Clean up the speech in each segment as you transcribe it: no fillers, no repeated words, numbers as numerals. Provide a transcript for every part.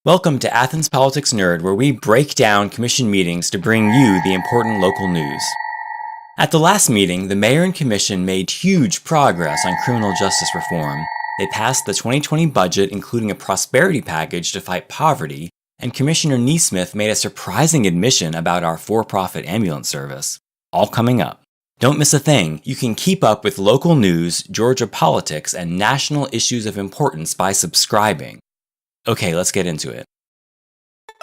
Welcome to Athens Politics Nerd, where we break down commission meetings to bring you the important local news. At the last meeting, the mayor and commission made huge progress on criminal justice reform. They passed the 2020 budget, including a prosperity package to fight poverty, and Commissioner Neesmith made a surprising admission about our for-profit ambulance service. All coming up. Don't miss a thing. You can keep up with local news, Georgia politics, and national issues of importance by subscribing. Okay, let's get into it.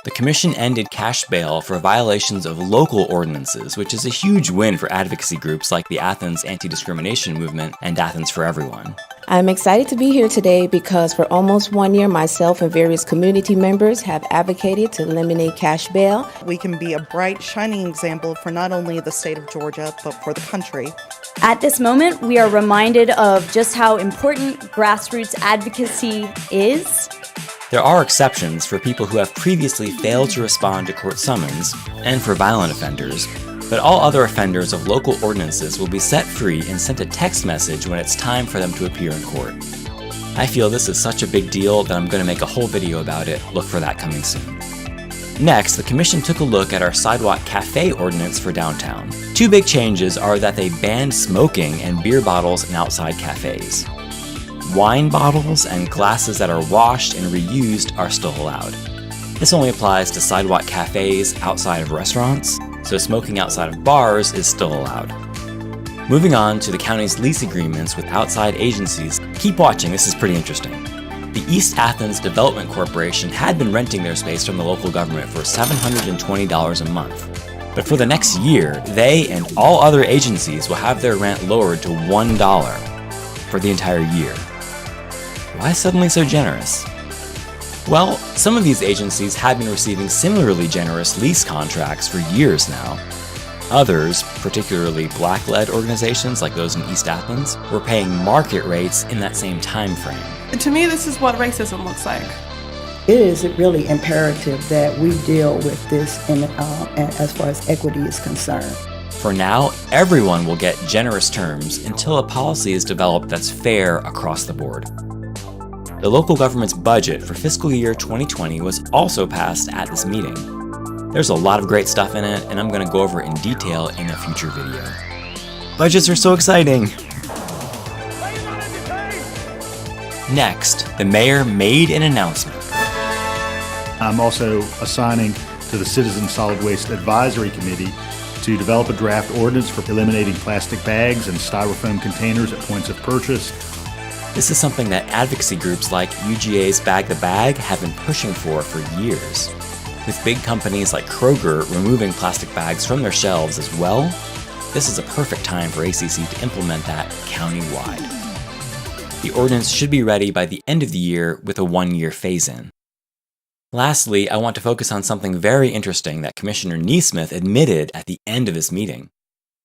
The commission ended cash bail for violations of local ordinances, which is a huge win for advocacy groups like the Athens Anti-Discrimination Movement and Athens for Everyone. I'm excited to be here today because for almost 1 year, myself and various community members have advocated to eliminate cash bail. We can be a bright, shining example for not only the state of Georgia, but for the country. At this moment, we are reminded of just how important grassroots advocacy is. There are exceptions for people who have previously failed to respond to court summons, and for violent offenders, but all other offenders of local ordinances will be set free and sent a text message when it's time for them to appear in court. I feel this is such a big deal that I'm going to make a whole video about it. Look for that coming soon. Next, the commission took a look at our sidewalk cafe ordinance for downtown. Two big changes are that they banned smoking and beer bottles in outside cafes. Wine bottles and glasses that are washed and reused are still allowed. This only applies to sidewalk cafes outside of restaurants, so smoking outside of bars is still allowed. Moving on to the county's lease agreements with outside agencies. Keep watching, this is pretty interesting. The East Athens Development Corporation had been renting their space from the local government for $720 a month. But for the next year, they and all other agencies will have their rent lowered to $1 for the entire year. Why suddenly so generous? Well, some of these agencies have been receiving similarly generous lease contracts for years now. Others, particularly black-led organizations like those in East Athens, were paying market rates in that same time frame. To me, this is what racism looks like. It is really imperative that we deal with this as far as equity is concerned. For now, everyone will get generous terms until a policy is developed that's fair across the board. The local government's budget for fiscal year 2020 was also passed at this meeting. There's a lot of great stuff in it, and I'm going to go over it in detail in a future video. Budgets are so exciting! Next, the mayor made an announcement. I'm also assigning to the Citizen Solid Waste Advisory Committee to develop a draft ordinance for eliminating plastic bags and styrofoam containers at points of purchase. This is something that advocacy groups like UGA's Bag the Bag have been pushing for years. With big companies like Kroger removing plastic bags from their shelves as well, this is a perfect time for ACC to implement that county-wide. The ordinance should be ready by the end of the year with a 1-year phase-in. Lastly, I want to focus on something very interesting that Commissioner Neesmith admitted at the end of this meeting.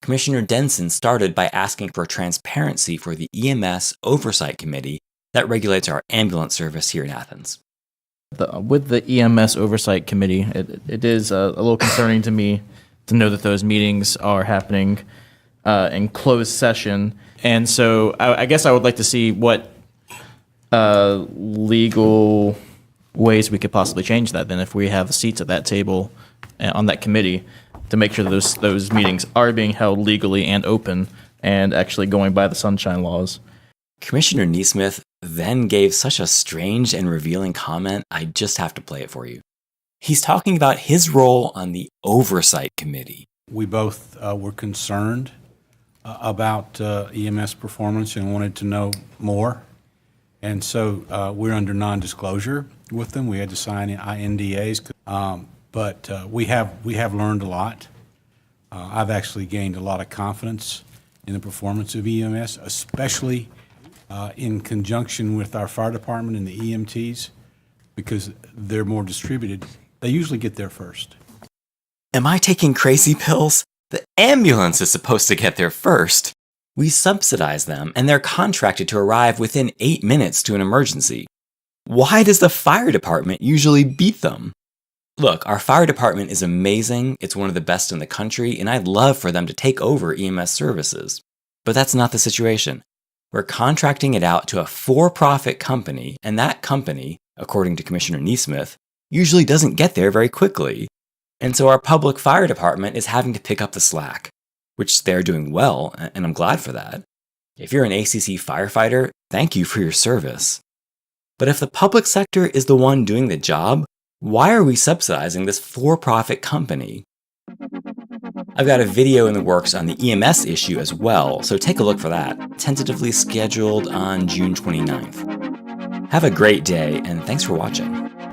Commissioner Denson started by asking for transparency for the EMS Oversight Committee that regulates our ambulance service here in Athens. With the EMS Oversight Committee, it is a little concerning to me to know that those meetings are happening in closed session. And so I guess I would like to see what legal ways we could possibly change that then if we have seats at that table on that committee to make sure that those meetings are being held legally and open and actually going by the sunshine laws. Commissioner Neesmith then gave such a strange and revealing comment, I just have to play it for you. He's talking about his role on the Oversight Committee. We both were concerned about EMS performance and wanted to know more. And so we're under non-disclosure with them. We had to sign NDAs. But we have learned a lot. I've actually gained a lot of confidence in the performance of EMS, especially in conjunction with our fire department and the EMTs, because they're more distributed. They usually get there first. Am I taking crazy pills? The ambulance is supposed to get there first. We subsidize them, and they're contracted to arrive within 8 minutes to an emergency. Why does the fire department usually beat them? Look, our fire department is amazing, it's one of the best in the country, and I'd love for them to take over EMS services. But that's not the situation. We're contracting it out to a for-profit company, and that company, according to Commissioner Neesmith, usually doesn't get there very quickly, and so our public fire department is having to pick up the slack, which they're doing well, and I'm glad for that. If you're an ACC firefighter, thank you for your service. But if the public sector is the one doing the job, why are we subsidizing this for-profit company? I've got a video in the works on the EMS issue as well, so take a look for that, tentatively scheduled on June 29th. Have a great day, and thanks for watching.